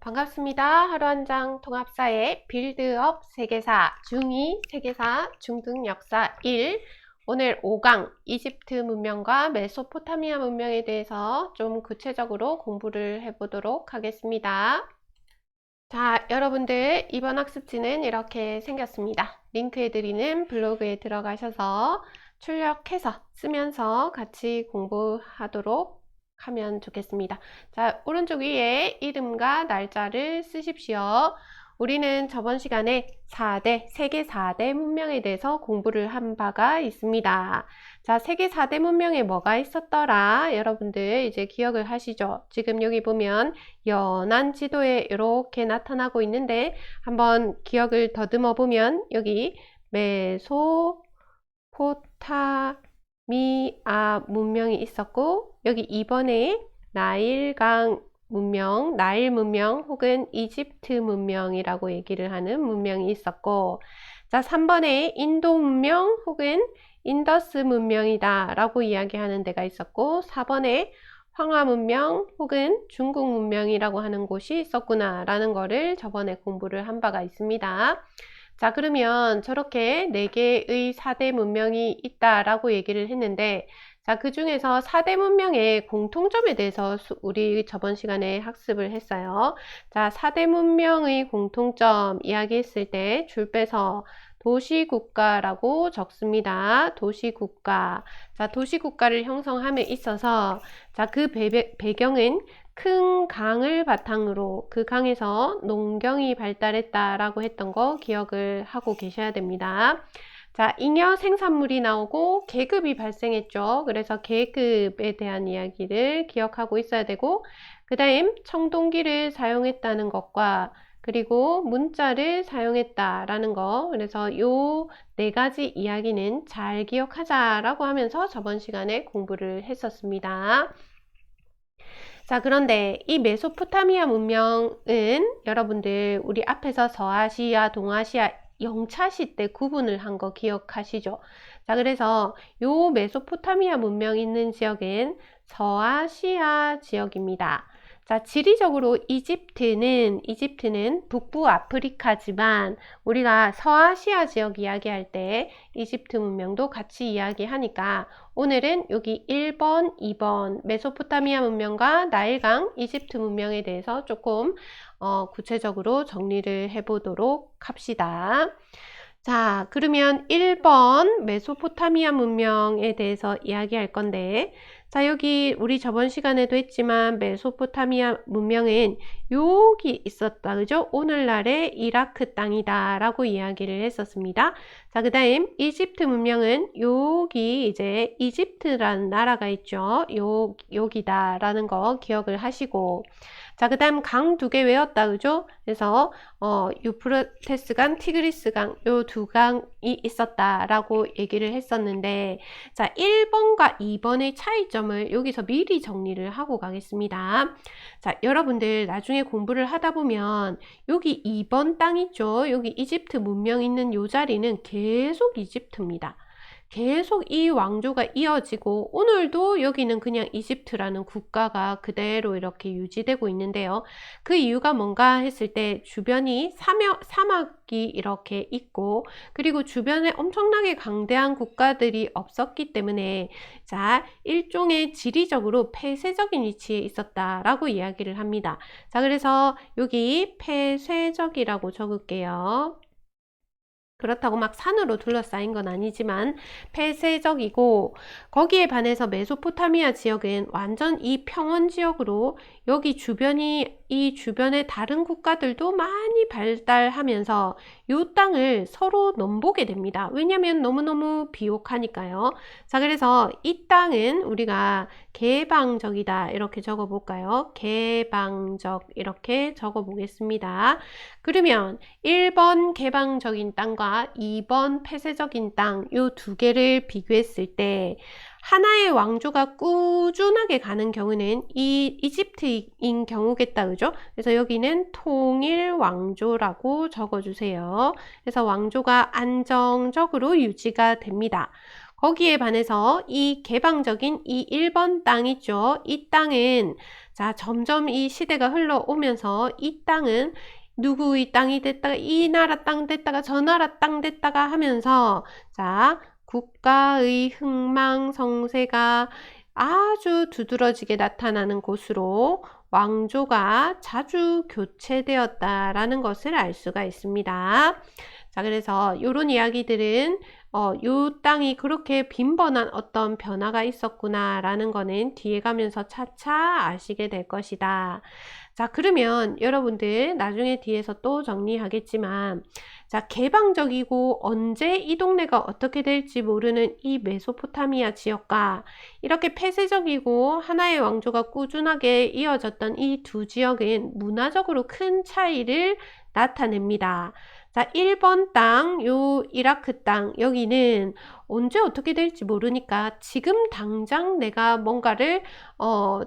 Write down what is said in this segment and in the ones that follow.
반갑습니다. 하루한장 통합사의 빌드업 세계사, 중2 세계사, 중등 역사 1. 오늘 5강 이집트 문명과 메소포타미아 문명에 대해서 좀 구체적으로 공부를 해보도록 하겠습니다. 자, 여러분들 이번 학습지는 이렇게 생겼습니다. 링크해드리는 블로그에 들어가셔서 출력해서 쓰면서 같이 공부하도록 하면 좋겠습니다. 자, 오른쪽 위에 이름과 날짜를 쓰십시오. 우리는 저번 시간에 세계 4대 문명에 대해서 공부를 한 바가 있습니다. 자, 세계 4대 문명에 뭐가 있었더라? 여러분들 이제 기억을 하시죠? 지금 여기 보면 연한 지도에 이렇게 나타나고 있는데 한번 기억을 더듬어 보면 여기 메소포타미아 문명이 있었고 여기 이번에 나일강 문명, 나일 문명 혹은 이집트 문명이라고 얘기를 하는 문명이 있었고, 자, 3번에 인도 문명 혹은 인더스 문명이다 라고 이야기하는 데가 있었고, 4번에 황하 문명 혹은 중국 문명이라고 하는 곳이 있었구나 라는 거를 저번에 공부를 한 바가 있습니다. 자, 그러면 저렇게 4개의 4대 문명이 있다라고 얘기를 했는데, 자, 그 중에서 4대 문명의 공통점에 대해서 우리 저번 시간에 학습을 했어요. 자, 4대 문명의 공통점 이야기했을 때 줄 빼서 도시국가라고 적습니다. 도시국가. 자, 도시국가를 형성함에 있어서, 자, 그 배경은 큰 강을 바탕으로 그 강에서 농경이 발달했다라고 했던 거 기억을 하고 계셔야 됩니다. 자, 잉여 생산물이 나오고 계급이 발생했죠. 그래서 계급에 대한 이야기를 기억하고 있어야 되고, 그 다음 청동기를 사용했다는 것과 그리고 문자를 사용했다라는 거. 그래서 요 4가지 이야기는 잘 기억하자라고 하면서 저번 시간에 공부를 했었습니다. 자, 그런데 이 메소포타미아 문명은 여러분들 우리 앞에서 서아시아, 동아시아, 영차시 때 구분을 한 거 기억하시죠? 자, 그래서 요 메소포타미아 문명 있는 지역은 서아시아 지역입니다. 자, 지리적으로 이집트는 북부 아프리카지만 우리가 서아시아 지역 이야기할 때 이집트 문명도 같이 이야기하니까 오늘은 여기 1번, 2번 메소포타미아 문명과 나일강 이집트 문명에 대해서 조금 구체적으로 정리를 해보도록 합시다. 자, 그러면 1번 메소포타미아 문명에 대해서 이야기할 건데, 자, 여기 우리 저번 시간에도 했지만 메소포타미아 문명은 여기 있었다, 그죠? 오늘날의 이라크 땅이다 라고 이야기를 했었습니다. 자, 그 다음 이집트 문명은 여기 이제 이집트라는 나라가 있죠. 여기다 라는 거 기억을 하시고, 자, 그 다음 강 2개 외웠다, 그죠? 그래서 유프라테스 강, 티그리스 강, 요 2강이 있었다라고 얘기를 했었는데, 자, 1번과 2번의 차이점을 여기서 미리 정리를 하고 가겠습니다. 자, 여러분들 나중에 공부를 하다 보면 여기 2번 땅 있죠? 여기 이집트 문명 있는 요 자리는 계속 이집트입니다. 계속 이 왕조가 이어지고 오늘도 여기는 그냥 이집트라는 국가가 그대로 이렇게 유지되고 있는데요. 그 이유가 뭔가 했을 때 주변이 사막이 이렇게 있고 그리고 주변에 엄청나게 강대한 국가들이 없었기 때문에 자, 일종의 지리적으로 폐쇄적인 위치에 있었다라고 이야기를 합니다. 자, 그래서 여기 폐쇄적이라고 적을게요. 그렇다고 막 산으로 둘러싸인 건 아니지만 폐쇄적이고 거기에 반해서 메소포타미아 지역은 완전 이 평원 지역으로 여기 이 주변의 다른 국가들도 많이 발달하면서 이 땅을 서로 넘보게 됩니다. 왜냐면 너무너무 비옥하니까요. 자, 그래서 이 땅은 우리가 개방적이다 이렇게 적어볼까요? 개방적 이렇게 적어보겠습니다. 그러면 1번 개방적인 땅과 2번 폐쇄적인 땅 이 2개를 비교했을 때 하나의 왕조가 꾸준하게 가는 경우는 이 이집트인 경우겠다, 그죠? 그래서 여기는 통일 왕조라고 적어주세요. 그래서 왕조가 안정적으로 유지가 됩니다. 거기에 반해서 이 개방적인 이 1번 땅 있죠. 이 땅은 자, 점점 이 시대가 흘러오면서 이 땅은 누구의 땅이 됐다가 이 나라 땅 됐다가 저 나라 땅 됐다가 하면서 자, 국가의 흥망성쇠가 아주 두드러지게 나타나는 곳으로 왕조가 자주 교체되었다라는 것을 알 수가 있습니다. 자, 그래서 이런 이야기들은 요 땅이 그렇게 빈번한 어떤 변화가 있었구나라는 거는 뒤에 가면서 차차 아시게 될 것이다. 자, 그러면 여러분들 나중에 뒤에서 또 정리하겠지만 자, 개방적이고 언제 이 동네가 어떻게 될지 모르는 이 메소포타미아 지역과 이렇게 폐쇄적이고 하나의 왕조가 꾸준하게 이어졌던 이 두 지역은 문화적으로 큰 차이를 나타냅니다. 자, 1번 땅, 요 이라크 땅, 여기는 언제 어떻게 될지 모르니까 지금 당장 내가 뭔가를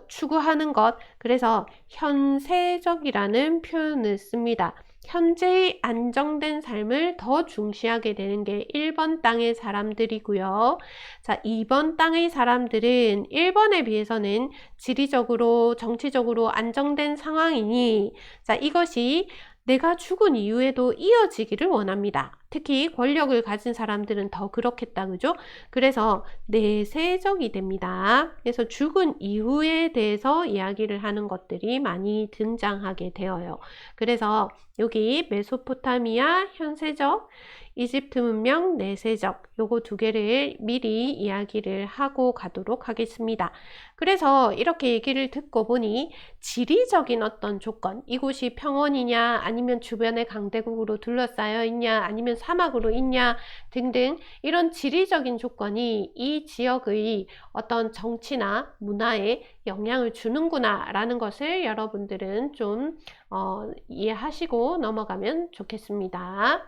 추구하는 것, 그래서 현세적이라는 표현을 씁니다. 현재의 안정된 삶을 더 중시하게 되는 게 1번 땅의 사람들이고요. 자, 2번 땅의 사람들은 1번에 비해서는 지리적으로, 정치적으로 안정된 상황이니, 자, 이것이 내가 죽은 이후에도 이어지기를 원합니다. 특히 권력을 가진 사람들은 더 그렇겠다, 그죠? 그래서 내세적이 됩니다. 그래서 죽은 이후에 대해서 이야기를 하는 것들이 많이 등장하게 되어요. 그래서 여기 메소포타미아 현세적, 이집트 문명 내세적, 요거 두 개를 미리 이야기를 하고 가도록 하겠습니다. 그래서 이렇게 얘기를 듣고 보니 지리적인 어떤 조건, 이곳이 평원이냐 아니면 주변에 강대국으로 둘러싸여 있냐 아니면 사막으로 있냐 등등 이런 지리적인 조건이 이 지역의 어떤 정치나 문화에 영향을 주는구나 라는 것을 여러분들은 좀 이해하시고 넘어가면 좋겠습니다.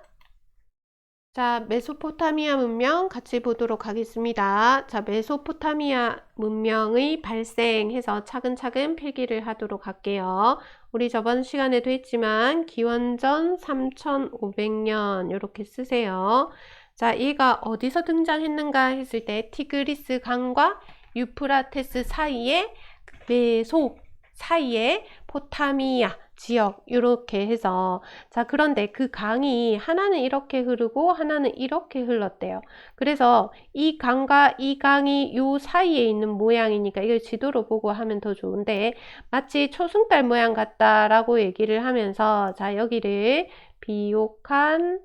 자, 메소포타미아 문명 같이 보도록 하겠습니다. 자, 메소포타미아 문명의 발생해서 차근차근 필기를 하도록 할게요. 우리 저번 시간에도 했지만 기원전 3500년 이렇게 쓰세요. 자, 얘가 어디서 등장했는가 했을 때 티그리스 강과 유프라테스 사이에 메소 사이에 포타미아 지역 이렇게 해서 자, 그런데 그 강이 하나는 이렇게 흐르고 하나는 이렇게 흘렀대요. 그래서 이 강과 이 강이 요 사이에 있는 모양이니까 이걸 지도로 보고 하면 더 좋은데 마치 초승달 모양 같다라고 얘기를 하면서 자, 여기를 비옥한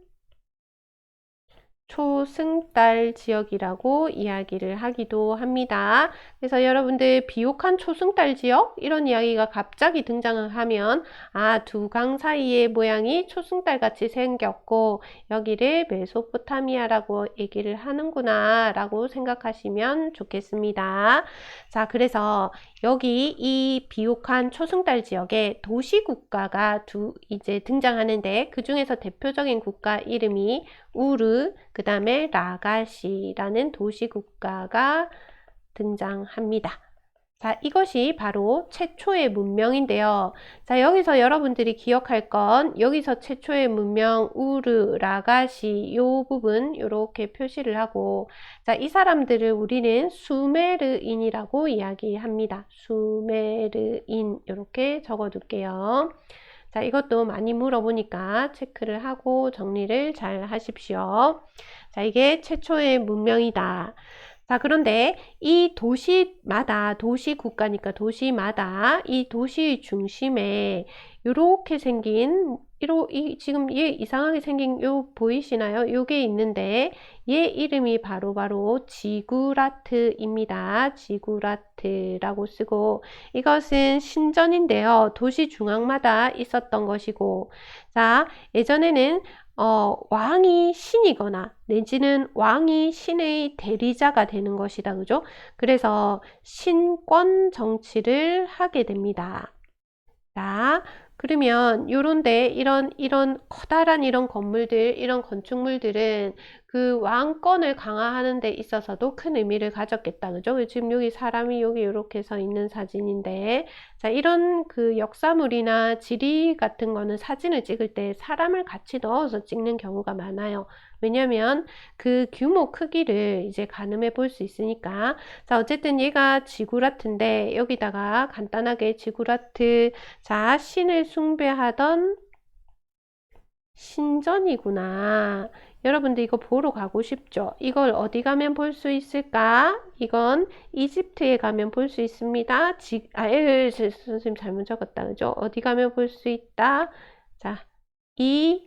초승달 지역이라고 이야기를 하기도 합니다. 그래서 여러분들 비옥한 초승달 지역 이런 이야기가 갑자기 등장을 하면 아, 두 강 사이의 모양이 초승달 같이 생겼고 여기를 메소포타미아라고 얘기를 하는구나 라고 생각하시면 좋겠습니다. 자, 그래서 여기 이 비옥한 초승달 지역에 도시국가가 이제 등장하는데 그 중에서 대표적인 국가 이름이 우르, 그 다음에 라가시라는 도시국가가 등장합니다. 자, 이것이 바로 최초의 문명인데요. 자, 여기서 여러분들이 기억할 건 여기서 최초의 문명 우르, 라가시 요 부분 이렇게 표시를 하고 자, 이 사람들을 우리는 수메르인이라고 이야기합니다. 수메르인 이렇게 적어둘게요. 자, 이것도 많이 물어보니까 체크를 하고 정리를 잘 하십시오. 자, 이게 최초의 문명이다. 자, 그런데 이 도시마다, 도시국가니까 도시마다 이 도시 중심에 이렇게 생긴, 지금 얘 이상하게 생긴 요 보이시나요? 요게 있는데 얘 이름이 바로 지구라트입니다. 지구라트라고 쓰고 이것은 신전인데요. 도시 중앙마다 있었던 것이고 자, 예전에는 왕이 신이거나 내지는 왕이 신의 대리자가 되는 것이다. 그죠? 그래서 신권 정치를 하게 됩니다. 자, 그러면 요런데 이런 커다란 이런 건물들, 이런 건축물들은 그 왕권을 강화하는 데 있어서도 큰 의미를 가졌겠다. 그죠? 지금 여기 사람이 여기 이렇게 서 있는 사진인데, 자, 이런 그 역사물이나 지리 같은 거는 사진을 찍을 때 사람을 같이 넣어서 찍는 경우가 많아요. 왜냐면 그 규모 크기를 이제 가늠해 볼 수 있으니까. 자, 어쨌든 얘가 지구라트인데 여기다가 간단하게 지구라트, 자, 신을 숭배하던 신전이구나. 여러분들 이거 보러 가고 싶죠? 이걸 어디 가면 볼 수 있을까? 이건 이집트에 가면 볼 수 있습니다. 선생님 잘못 적었다. 그죠? 어디 가면 볼 수 있다? 자, 이라크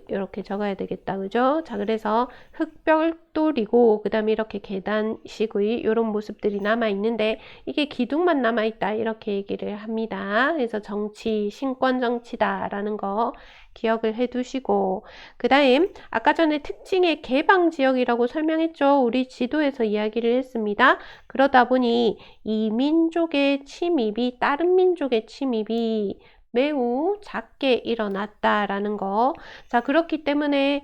이렇게 적어야 되겠다. 그죠? 자, 그래서 흙벽돌이고 그 다음에 이렇게 계단식의 이런 모습들이 남아 있는데 이게 기둥만 남아 있다 이렇게 얘기를 합니다. 그래서 정치, 신권 정치다 라는 거 기억을 해 두시고, 그 다음 아까 전에 특징의 개방 지역이라고 설명했죠. 우리 지도에서 이야기를 했습니다. 그러다 보니 이 민족의 침입이 다른 민족의 침입이 매우 작게 일어났다라는 거. 자, 그렇기 때문에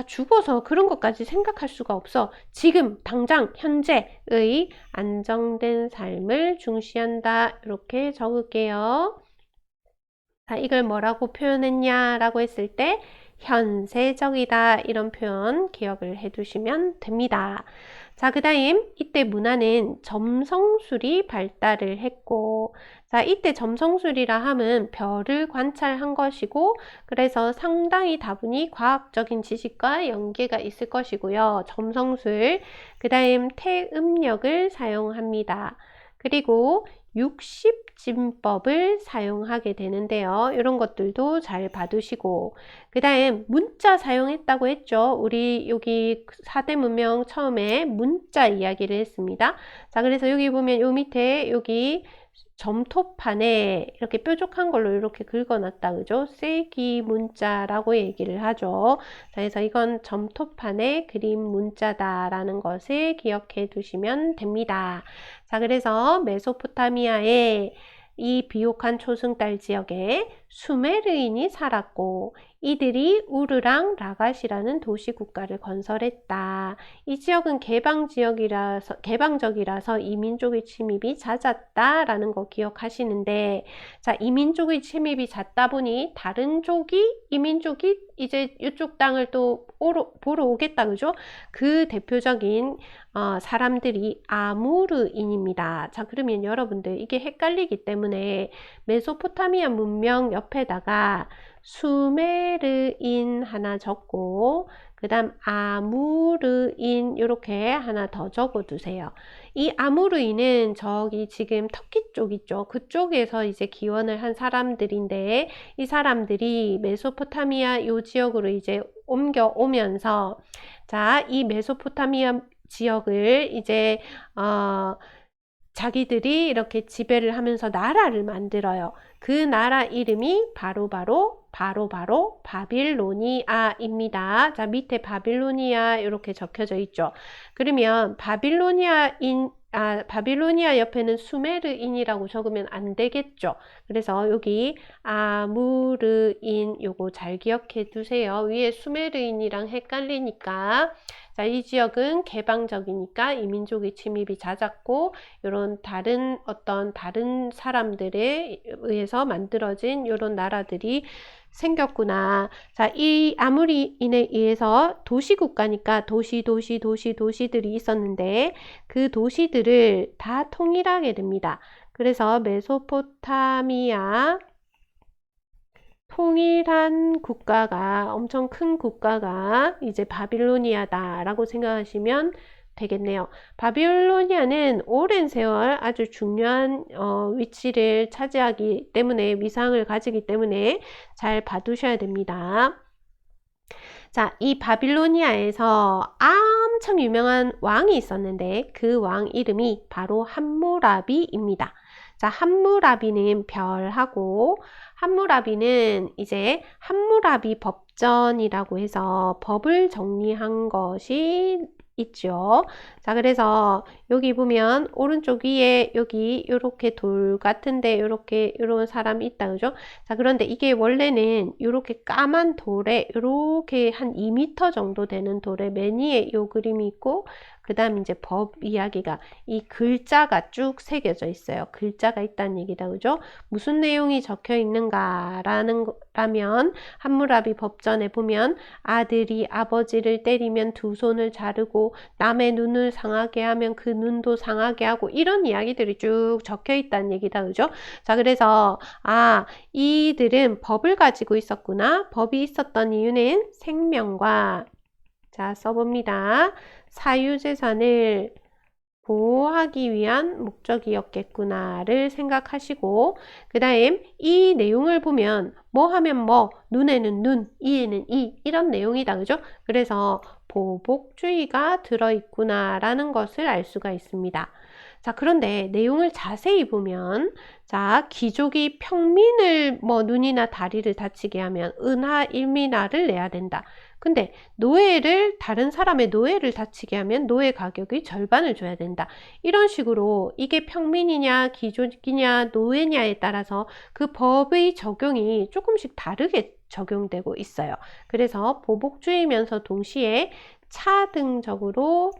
죽어서 그런 것까지 생각할 수가 없어. 지금 당장 현재의 안정된 삶을 중시한다. 이렇게 적을게요. 자, 이걸 뭐라고 표현했냐라고 했을 때 현세적이다 이런 표현 기억을 해 두시면 됩니다. 자, 그 다음 이때 문화는 점성술이 발달을 했고, 자, 이때 점성술이라 함은 별을 관찰한 것이고, 그래서 상당히 다분히 과학적인 지식과 연계가 있을 것이고요. 점성술, 그 다음 태음력을 사용합니다. 그리고 60진법을 사용하게 되는데요. 이런 것들도 잘 봐두시고, 그 다음 문자 사용했다고 했죠. 우리 여기 4대 문명 처음에 문자 이야기를 했습니다. 자, 그래서 여기 보면 요 밑에 여기 점토판에 이렇게 뾰족한 걸로 이렇게 긁어놨다. 그죠? 쐐기 문자라고 얘기를 하죠. 자, 그래서 이건 점토판에 그림 문자다라는 것을 기억해 두시면 됩니다. 자, 그래서 메소포타미아의 이 비옥한 초승달 지역에 수메르인이 살았고 이들이 우르랑 라갓이라는 도시 국가를 건설했다. 이 지역은 개방적이라서 이민족의 침입이 잦았다라는 거 기억하시는데, 자, 이민족의 침입이 잦다 보니 다른 이민족이 이제 이쪽 땅을 또 보러 오겠다. 그죠? 그 대표적인 사람들이 아무르인입니다. 자, 그러면 여러분들 이게 헷갈리기 때문에 메소포타미아 문명 옆에다가 수메르인 하나 적고 그 다음 아무르인 이렇게 하나 더 적어 두세요. 이 아무르인은 저기 지금 터키 쪽 있죠. 그쪽에서 이제 기원을 한 사람들인데 이 사람들이 메소포타미아 요 지역으로 이제 옮겨오면서, 자, 이 메소포타미아 지역을 이제 자기들이 이렇게 지배를 하면서 나라를 만들어요. 그 나라 이름이 바로 바빌로니아입니다. 자, 밑에 바빌로니아 이렇게 적혀져 있죠. 그러면 바빌로니아 옆에는 수메르인이라고 적으면 안 되겠죠. 그래서 여기 아무르인 요거 잘 기억해 두세요. 위에 수메르인이랑 헷갈리니까. 자, 이 지역은 개방적이니까 이민족의 침입이 잦았고 이런 다른 사람들에 의해서 만들어진 이런 나라들이 생겼구나. 자, 이 아무리인에 의해서 도시국가니까 도시들이 있었는데 그 도시들을 다 통일하게 됩니다. 그래서 메소포타미아 통일한 국가가, 엄청 큰 국가가 이제 바빌로니아다 라고 생각하시면 되겠네요. 바빌로니아는 오랜 세월 아주 중요한 위치를 차지하기 때문에, 위상을 가지기 때문에 잘 봐두셔야 됩니다. 자, 이 바빌로니아에서 엄청 유명한 왕이 있었는데 그 왕 이름이 바로 함무라비입니다. 자, 함무라비는 별하고, 함무라비는 이제 함무라비 법전이라고 해서 법을 정리한 것이 있죠. 자, 그래서 여기 보면 오른쪽 위에 여기 이렇게 돌 같은데 이렇게 이런 사람이 있다, 그죠? 자, 그런데 이게 원래는 이렇게 까만 돌에 이렇게 한 2m 정도 되는 돌에 맨 위에 요 그림이 있고, 그 다음 이제 법 이야기가 이 글자가 쭉 새겨져 있어요. 글자가 있다는 얘기다, 그죠? 무슨 내용이 적혀 있는가라면 함무라비 법전에 보면 아들이 아버지를 때리면 두 손을 자르고 남의 눈을 상하게 하면 그 눈도 상하게 하고, 이런 이야기들이 쭉 적혀 있다는 얘기다, 그죠? 자, 그래서 이들은 법을 가지고 있었구나. 법이 있었던 이유는 생명과, 자, 써봅니다. 사유재산을 보호하기 위한 목적이었겠구나를 생각하시고, 그 다음 이 내용을 보면 뭐 하면 뭐, 눈에는 눈, 이에는 이, 이런 내용이다, 그죠? 그래서 보복주의가 들어있구나라는 것을 알 수가 있습니다. 자, 그런데 내용을 자세히 보면, 자, 귀족이 평민을 뭐 눈이나 다리를 다치게 하면 은하 1미나를 내야 된다. 근데 노예를, 다른 사람의 노예를 다치게 하면 노예 가격의 절반을 줘야 된다. 이런 식으로 이게 평민이냐 귀족이냐 노예냐에 따라서 그 법의 적용이 조금씩 다르게 적용되고 있어요. 그래서 보복주의면서 동시에 차등적으로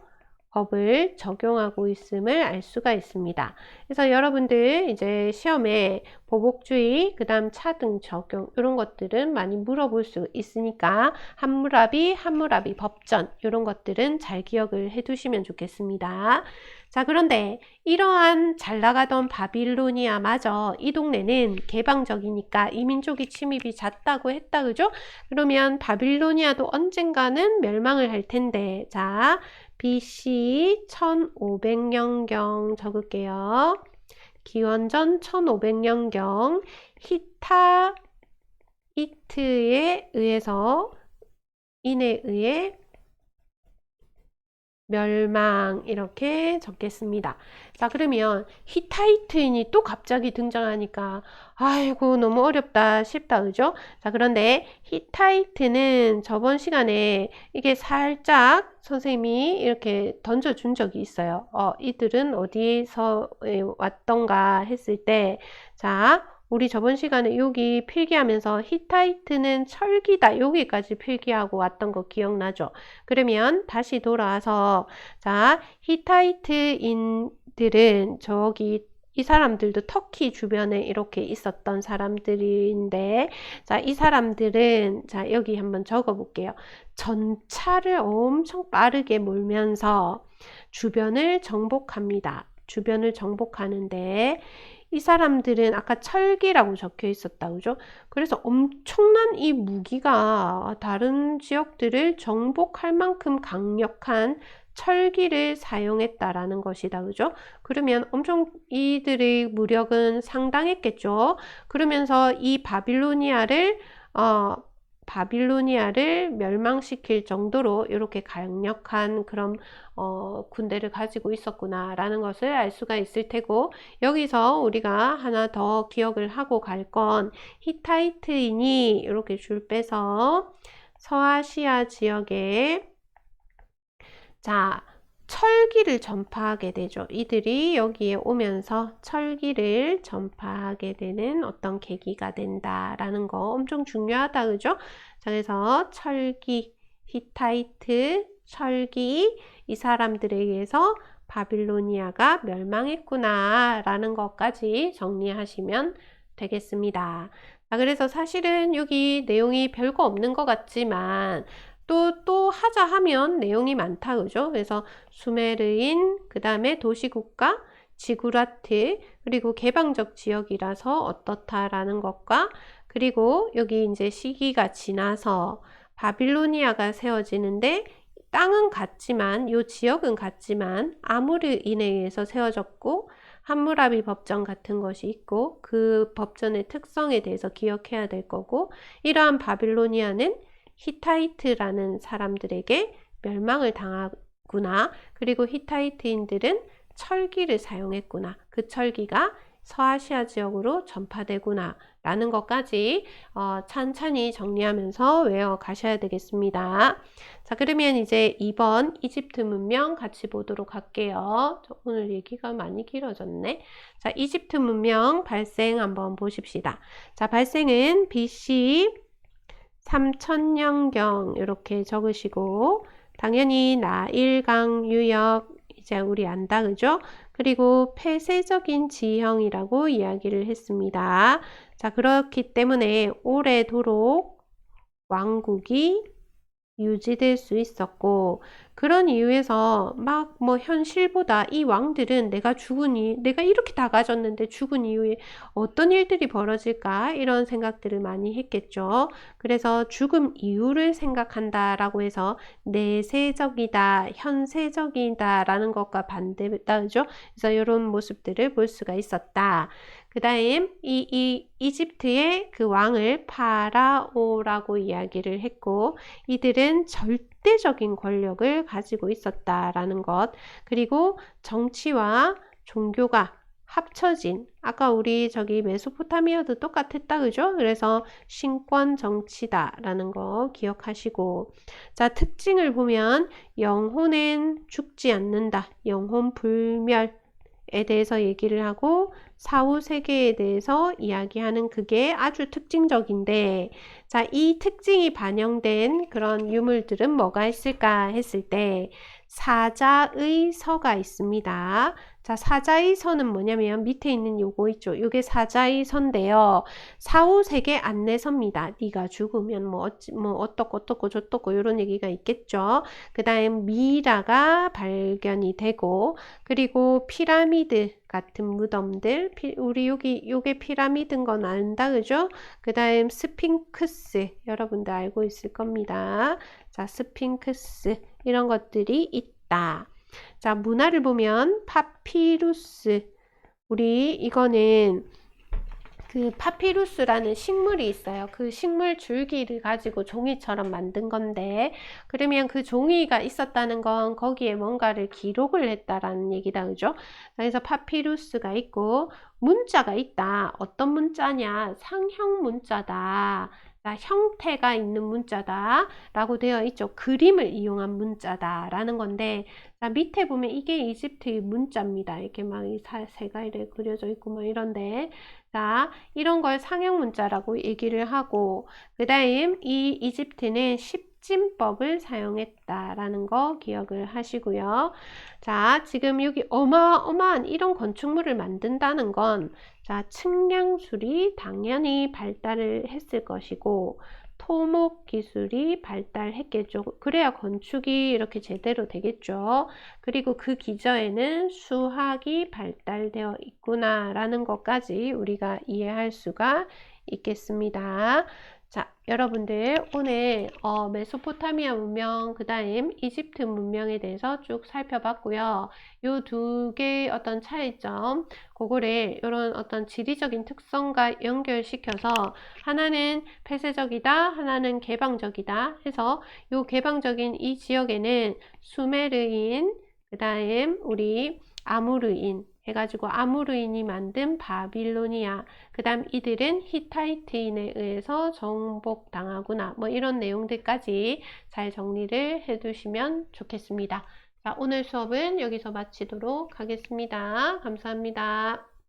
법을 적용하고 있음을 알 수가 있습니다. 그래서 여러분들 이제 시험에 보복주의, 그 다음 차등 적용, 이런 것들은 많이 물어볼 수 있으니까 함무라비 법전, 이런 것들은 잘 기억을 해 두시면 좋겠습니다. 자, 그런데 이러한 잘 나가던 바빌로니아마저 이 동네는 개방적이니까 이민족이 침입이 잦다고 했다, 그죠? 그러면 바빌로니아도 언젠가는 멸망을 할 텐데, 자, BC 1500년경 적을게요. 기원전 1500년경 히타이트에 의해서 인에 의해 멸망, 이렇게 적겠습니다. 자, 그러면 히타이트인이 또 갑자기 등장하니까 아이고 너무 어렵다 싶다, 그죠? 자, 그런데 히타이트는 저번 시간에 이게 살짝 선생님이 이렇게 던져준 적이 있어요. 이들은 어디서 왔던가 했을 때, 자, 우리 저번 시간에 여기 필기하면서 히타이트는 철기다, 여기까지 필기하고 왔던 거 기억나죠? 그러면 다시 돌아와서, 자, 히타이트인들은 저기 이 사람들도 터키 주변에 이렇게 있었던 사람들인데, 자, 이 사람들은, 자, 여기 한번 적어 볼게요. 전차를 엄청 빠르게 몰면서 주변을 정복합니다. 주변을 정복하는데, 이 사람들은 아까 철기라고 적혀 있었다, 그죠? 그래서 엄청난 이 무기가 다른 지역들을 정복할 만큼 강력한 철기를 사용했다라는 것이다, 그죠? 그러면 엄청 이들의 무력은 상당했겠죠. 그러면서 이 바빌로니아를 멸망시킬 정도로 이렇게 강력한 그런 군대를 가지고 있었구나라는 것을 알 수가 있을 테고, 여기서 우리가 하나 더 기억을 하고 갈 건 히타이트인이 이렇게 줄 빼서 서아시아 지역에, 자, 철기를 전파하게 되죠. 이들이 여기에 오면서 철기를 전파하게 되는 어떤 계기가 된다라는 거 엄청 중요하다, 그죠? 자, 그래서 철기, 히타이트, 철기, 이 사람들에 의해서 바빌로니아가 멸망했구나 라는 것까지 정리하시면 되겠습니다. 자, 그래서 사실은 여기 내용이 별거 없는 것 같지만 또 하자 하면 내용이 많다, 그죠? 그래서 수메르인, 그 다음에 도시국가, 지구라트, 그리고 개방적 지역이라서 어떻다라는 것과, 그리고 여기 이제 시기가 지나서 바빌로니아가 세워지는데 땅은 같지만, 요 지역은 같지만 아무르인에 의해서 세워졌고, 함무라비 법전 같은 것이 있고, 그 법전의 특성에 대해서 기억해야 될 거고, 이러한 바빌로니아는 히타이트라는 사람들에게 멸망을 당하구나. 그리고 히타이트인들은 철기를 사용했구나. 그 철기가 서아시아 지역으로 전파되구나 라는 것까지 찬찬히 정리하면서 외워 가셔야 되겠습니다. 자, 그러면 이제 2번 이집트 문명 같이 보도록 할게요. 오늘 얘기가 많이 길어졌네. 자, 이집트 문명 발생 한번 보십시다. 자, 발생은 BC 3000년경 이렇게 적으시고, 당연히 나일강 유역 이제 우리 안다, 그죠? 그리고 폐쇄적인 지형이라고 이야기를 했습니다. 자, 그렇기 때문에 오래도록 왕국이 유지될 수 있었고, 그런 이유에서 막 뭐 현실보다 이 왕들은 내가 이렇게 다 가졌는데 죽은 이후에 어떤 일들이 벌어질까 이런 생각들을 많이 했겠죠. 그래서 죽음 이유를 생각한다라고 해서 내세적이다, 현세적이다 라는 것과 반대다, 그죠? 그래서 이런 모습들을 볼 수가 있었다. 그 다음 이 이집트의 그 왕을 파라오라고 이야기를 했고, 이들은 절대적인 권력을 가지고 있었다라는 것, 그리고 정치와 종교가 합쳐진, 아까 우리 저기 메소포타미아도 똑같았다, 그죠? 그래서 신권 정치다라는 거 기억하시고, 자, 특징을 보면 영혼은 죽지 않는다, 영혼 불멸 에 대해서 얘기를 하고 사후 세계에 대해서 이야기하는 그게 아주 특징적인데, 자, 이 특징이 반영된 그런 유물들은 뭐가 있을까 했을 때 사자의 서가 있습니다. 자, 사자의 서는 뭐냐면 밑에 있는 요거 있죠. 요게 사자의 서인데요. 사후 세계 안내서입니다. 네가 죽으면 뭐 어떻고 저떻고 이런 얘기가 있겠죠. 그 다음 미라가 발견이 되고, 그리고 피라미드 같은 무덤들, 우리 요게 피라미드인 건 안다, 그죠? 그 다음 스핑크스, 여러분들 알고 있을 겁니다. 자, 스핑크스 이런 것들이 있다. 자, 문화를 보면 파피루스, 우리 이거는 그 파피루스라는 식물이 있어요. 그 식물 줄기를 가지고 종이처럼 만든 건데, 그러면 그 종이가 있었다는 건 거기에 뭔가를 기록을 했다라는 얘기다, 그죠? 그래서 파피루스가 있고, 문자가 있다. 어떤 문자냐? 상형 문자다. 형태가 있는 문자다 라고 되어 있죠. 그림을 이용한 문자다 라는 건데, 자, 밑에 보면 이게 이집트의 문자입니다. 이렇게 막 새가 이렇게 그려져 있고 뭐 이런데, 자, 이런 걸 상형 문자라고 얘기를 하고, 그 다음 이 이집트는 십진법을 사용했다라는 거 기억을 하시고요. 자, 지금 여기 어마어마한 이런 건축물을 만든다는 건, 자, 측량술이 당연히 발달을 했을 것이고, 토목 기술이 발달했겠죠. 그래야 건축이 이렇게 제대로 되겠죠. 그리고 그 기저에는 수학이 발달되어 있구나라는 것까지 우리가 이해할 수가 있겠습니다. 자, 여러분들 오늘 메소포타미아 문명, 그 다음 이집트 문명에 대해서 쭉 살펴봤고요. 요 두 개의 어떤 차이점, 그거를 이런 어떤 지리적인 특성과 연결시켜서 하나는 폐쇄적이다, 하나는 개방적이다 해서 요 개방적인 이 지역에는 수메르인, 그 다음 우리 아무르인 해가지고 아무르인이 만든 바빌로니아, 그 다음 이들은 히타이트인에 의해서 정복당하구나, 뭐 이런 내용들까지 잘 정리를 해두시면 좋겠습니다. 자, 오늘 수업은 여기서 마치도록 하겠습니다. 감사합니다.